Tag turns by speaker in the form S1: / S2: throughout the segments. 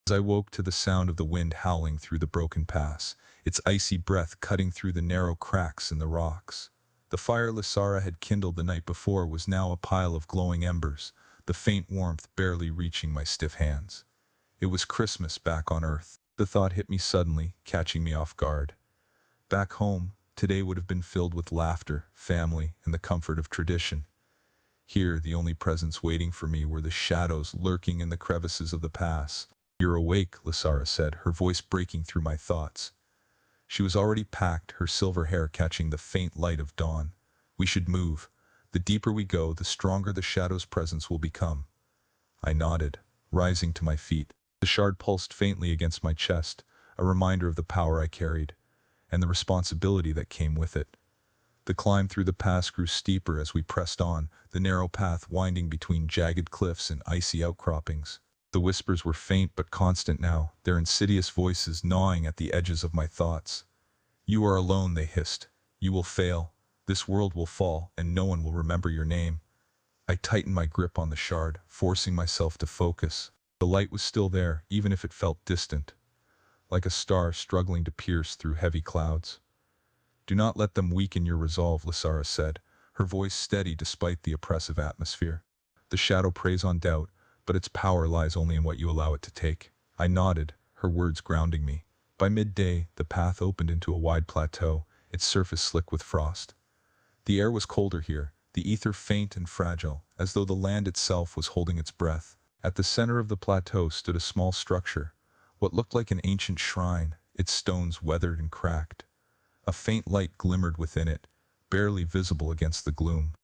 S1: As I woke to the sound of the wind howling through the broken pass, its icy breath cutting through the narrow cracks in the rocks. The fire Lysara had kindled the night before was now a pile of glowing embers, the faint warmth barely reaching my stiff hands. It was Christmas back on Earth. The thought hit me suddenly, catching me off guard. Back home, today would have been filled with laughter, family, and the comfort of tradition. Here, the only presents waiting for me were the shadows lurking in the crevices of the pass. "You're awake," Lysara said, her voice breaking through my thoughts. She was already packed, her silver hair catching the faint light of dawn. "We should move. The deeper we go, the stronger the shadow's presence will become." I nodded, rising to my feet. The shard pulsed faintly against my chest, a reminder of the power I carried, and the responsibility that came with it. The climb through the pass grew steeper as we pressed on, the narrow path winding between jagged cliffs and icy outcroppings. The whispers were faint but constant now, their insidious voices gnawing at the edges of my thoughts. "You are alone," they hissed. "You will fail. This world will fall, and no one will remember your name." I tightened my grip on the shard, forcing myself to focus. The light was still there, even if it felt distant, like a star struggling to pierce through heavy clouds. "Do not let them weaken your resolve," Lysara said, her voice steady despite the oppressive atmosphere. "The shadow preys on doubt, but its power lies only in what you allow it to take." I nodded, her words grounding me. By midday, the path opened into a wide plateau, its surface slick with frost. The air was colder here, the ether faint and fragile, as though the land itself was holding its breath. At the center of the plateau stood a small structure, what looked like an ancient shrine, its stones weathered and cracked. A faint light glimmered within it, barely visible against the gloom.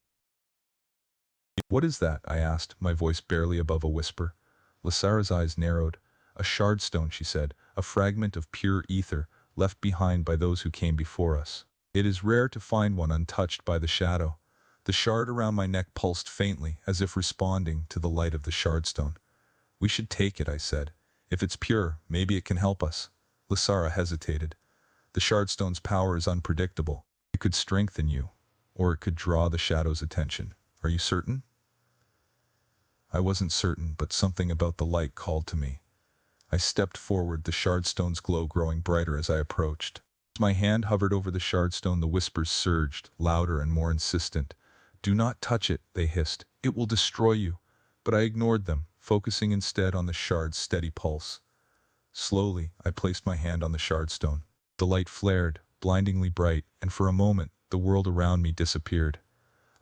S1: "What is that?" I asked, my voice barely above a whisper. Lysara's eyes narrowed. "A shardstone," she said, "a fragment of pure ether, left behind by those who came before us. It is rare to find one untouched by the shadow." The shard around my neck pulsed faintly, as if responding to the light of the shardstone. "We should take it," I said. "If it's pure, maybe it can help us." Lysara hesitated. "The shardstone's power is unpredictable. It could strengthen you, or it could draw the shadow's attention. Are you certain?" I wasn't certain, but something about the light called to me. I stepped forward, the shardstone's glow growing brighter as I approached. As my hand hovered over the shardstone, the whispers surged, louder and more insistent. "Do not touch it," they hissed. "It will destroy you." But I ignored them, focusing instead on the shard's steady pulse. Slowly, I placed my hand on the shardstone. The light flared, blindingly bright, and for a moment, the world around me disappeared.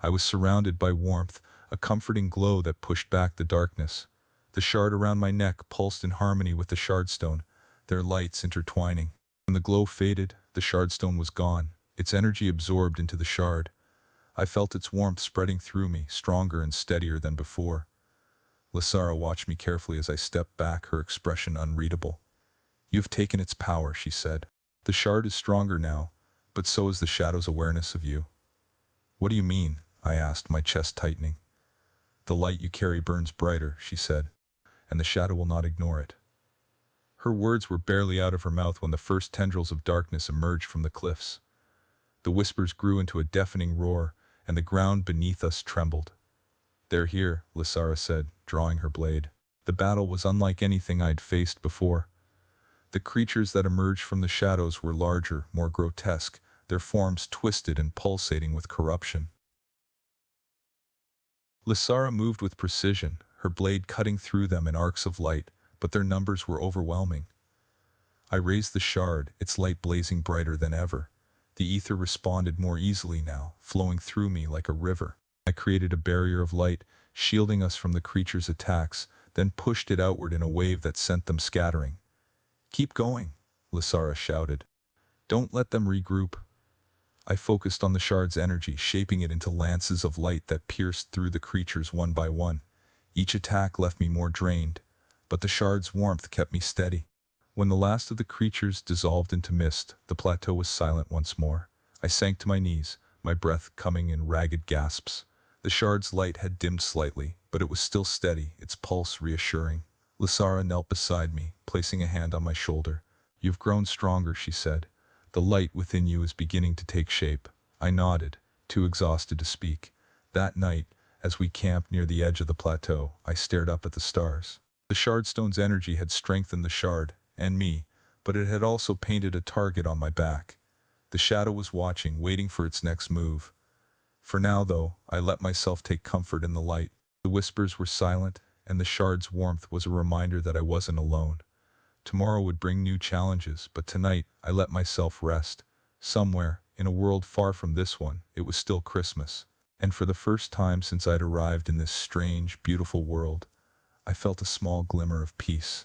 S1: I was surrounded by warmth, a comforting glow that pushed back the darkness. The shard around my neck pulsed in harmony with the shardstone, their lights intertwining. When the glow faded, the shardstone was gone, its energy absorbed into the shard. I felt its warmth spreading through me, stronger and steadier than before. Lysara watched me carefully as I stepped back, her expression unreadable. "You have taken its power," she said. "The shard is stronger now, but so is the shadow's awareness of you." "What do you mean?" I asked, my chest tightening. "The light you carry burns brighter," she said, "and the shadow will not ignore it." Her words were barely out of her mouth when the first tendrils of darkness emerged from the cliffs. The whispers grew into a deafening roar, and the ground beneath us trembled. "They're here," Lysara said, drawing her blade. The battle was unlike anything I'd faced before. The creatures that emerged from the shadows were larger, more grotesque, their forms twisted and pulsating with corruption. Lysara moved with precision, her blade cutting through them in arcs of light, but their numbers were overwhelming. I raised the shard, its light blazing brighter than ever. The ether responded more easily now, flowing through me like a river. I created a barrier of light, shielding us from the creature's attacks, then pushed it outward in a wave that sent them scattering. "Keep going," Lysara shouted. "Don't let them regroup." I focused on the shard's energy, shaping it into lances of light that pierced through the creatures one by one. Each attack left me more drained, but the shard's warmth kept me steady. When the last of the creatures dissolved into mist, the plateau was silent once more. I sank to my knees, my breath coming in ragged gasps. The shard's light had dimmed slightly, but it was still steady, its pulse reassuring. Lysara knelt beside me, placing a hand on my shoulder. "You've grown stronger," she said. "The light within you is beginning to take shape." I nodded, too exhausted to speak. That night, as we camped near the edge of the plateau, I stared up at the stars. The Shardstone's energy had strengthened the shard, and me, but it had also painted a target on my back. The shadow was watching, waiting for its next move. For now, though, I let myself take comfort in the light. The whispers were silent, and the shard's warmth was a reminder that I wasn't alone. Tomorrow would bring new challenges, but tonight I let myself rest. Somewhere, in a world far from this one, it was still Christmas. And for the first time since I'd arrived in this strange, beautiful world, I felt a small glimmer of peace.